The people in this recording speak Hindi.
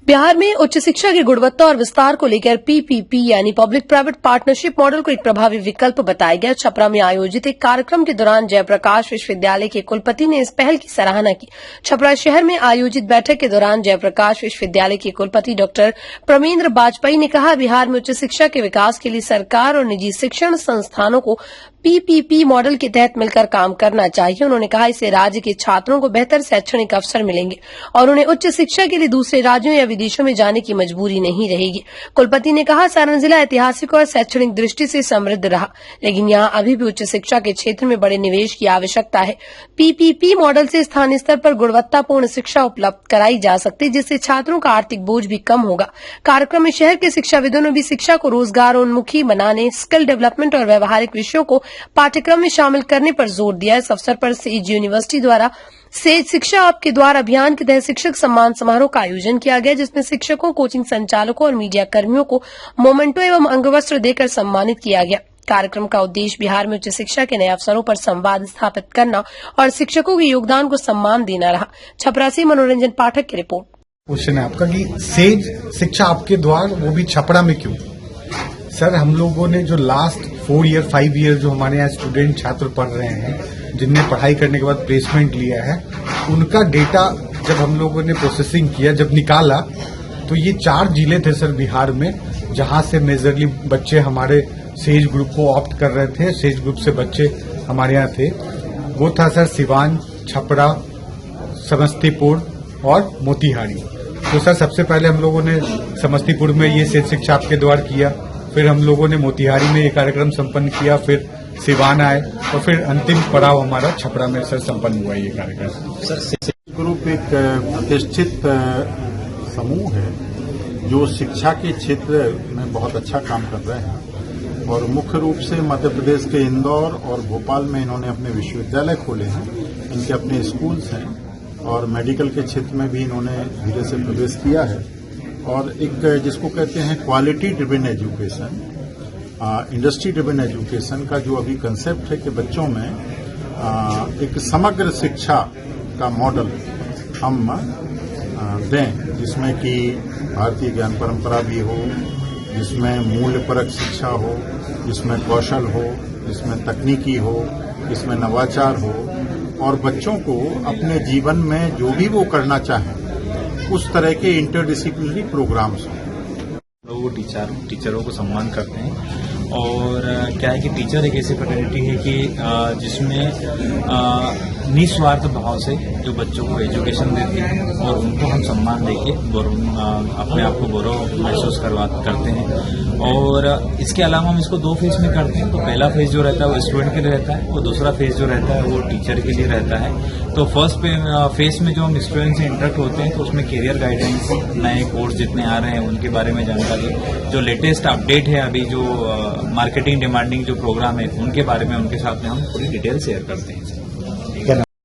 बिहार में उच्च शिक्षा की गुणवत्ता और विस्तार को लेकर पीपीपी यानी पब्लिक प्राइवेट पार्टनरशिप मॉडल को एक प्रभावी विकल्प बताया गया। छपरा में आयोजित एक कार्यक्रम के दौरान जयप्रकाश विश्वविद्यालय के कुलपति ने इस पहल की सराहना की। छपरा शहर में आयोजित बैठक के दौरान जयप्रकाश विश्वविद्यालय के कुलपति डॉक्टर प्रमेंद्र बाजपेयी ने कहा, बिहार में उच्च शिक्षा के विकास के लिए सरकार और निजी शिक्षण संस्थानों को पीपीपी मॉडल के तहत मिलकर काम करना चाहिए। उन्होंने कहा, इससे राज्य के छात्रों को बेहतर शैक्षणिक अवसर मिलेंगे और उन्हें उच्च शिक्षा के लिए दूसरे राज्यों या विदेशों में जाने की मजबूरी नहीं रहेगी। कुलपति ने कहा, सारण जिला ऐतिहासिक और शैक्षणिक दृष्टि से समृद्ध रहा, लेकिन यहाँ अभी भी उच्च शिक्षा के क्षेत्र में बड़े निवेश की आवश्यकता है। पीपीपी मॉडल से स्थानीय स्तर पर गुणवत्तापूर्ण शिक्षा उपलब्ध कराई जा सकती है, जिससे छात्रों का आर्थिक बोझ भी कम होगा। कार्यक्रम में शहर के शिक्षाविदों ने भी शिक्षा को रोजगारोन्मुखी बनाने, स्किल डेवलपमेंट और व्यवहारिक विषयों को पाठ्यक्रम में शामिल करने पर जोर दिया। इस अवसर पर सेज यूनिवर्सिटी द्वारा सेज शिक्षा आपके द्वार अभियान के तहत शिक्षक सम्मान समारोह का आयोजन किया गया, जिसमें शिक्षकों, कोचिंग संचालकों और मीडिया कर्मियों को मोमेंटो एवं अंगवस्त्र देकर सम्मानित किया गया। कार्यक्रम का उद्देश्य बिहार में उच्च शिक्षा के नए अवसरों पर संवाद स्थापित करना और शिक्षकों के योगदान को सम्मान देना रहा। छपरा से मनोरंजन पाठक की रिपोर्ट। क्वेश्चन है आपका कि सेज शिक्षा आपके द्वार, वो भी छपरा में क्यों? सर, हम लोगों ने जो लास्ट 4 ईयर 5 ईयर जो हमारे यहाँ स्टूडेंट छात्र पढ़ रहे हैं, जिनने पढ़ाई करने के बाद प्लेसमेंट लिया है, उनका डेटा जब हम लोगों ने प्रोसेसिंग किया, जब निकाला, तो ये 4 जिले थे सर बिहार में, जहां से मेजरली बच्चे हमारे सेज ग्रुप को ऑप्ट कर रहे थे। सेज ग्रुप से बच्चे हमारे यहाँ थे, वो था सर सिवान, छपरा, समस्तीपुर और मोतिहारी। तो सर सबसे पहले हम लोगों ने समस्तीपुर में ये सेज शिक्षा आपके द्वार किया, फिर हम लोगों ने मोतिहारी में ये कार्यक्रम संपन्न किया, फिर सिवान आए और फिर अंतिम पड़ाव हमारा छपरा में सर संपन्न हुआ ये कार्यक्रम। सर सेज ग्रुप एक प्रतिष्ठित समूह है जो शिक्षा के क्षेत्र में बहुत अच्छा काम कर रहे हैं और मुख्य रूप से मध्य प्रदेश के इंदौर और भोपाल में इन्होंने अपने विश्वविद्यालय खोले हैं, इनके अपने स्कूल्स हैं और मेडिकल के क्षेत्र में भी इन्होंने धीरे से प्रवेश किया है। और एक जिसको कहते हैं quality driven education, industry driven education का जो अभी कंसेप्ट है कि बच्चों में एक समग्र शिक्षा का मॉडल हम दें, जिसमें कि भारतीय ज्ञान परंपरा भी हो, जिसमें मूल्यपरक शिक्षा हो, जिसमें कौशल हो, जिसमें तकनीकी हो, जिसमें नवाचार हो और बच्चों को अपने जीवन में जो भी वो करना चाहें उस तरह के इंटरडिसिप्लिनरी प्रोग्राम्स हों। वो टीचरों को सम्मान करते हैं और क्या है कि टीचर एक ऐसी फैकल्टी है कि जिसमें निस्वार्थ भाव से जो बच्चों को एजुकेशन देती है और उनको हम सम्मान देके अपने आप को गौरव महसूस करते हैं। और इसके अलावा हम इसको 2 फेज में करते हैं। तो पहला फेज जो रहता है वो स्टूडेंट के लिए रहता है और दूसरा फेज जो रहता है वो टीचर के लिए रहता है। तो फर्स्ट फेज में जो हम स्टूडेंट से इंटरेक्ट होते हैं तो उसमें करियर गाइडेंस, नए कोर्स जितने आ रहे हैं उनके बारे में जानकारी, जो लेटेस्ट अपडेट है अभी जो मार्केटिंग डिमांडिंग जो प्रोग्राम है उनके बारे में उनके साथ में हम पूरी डिटेल शेयर करते हैं।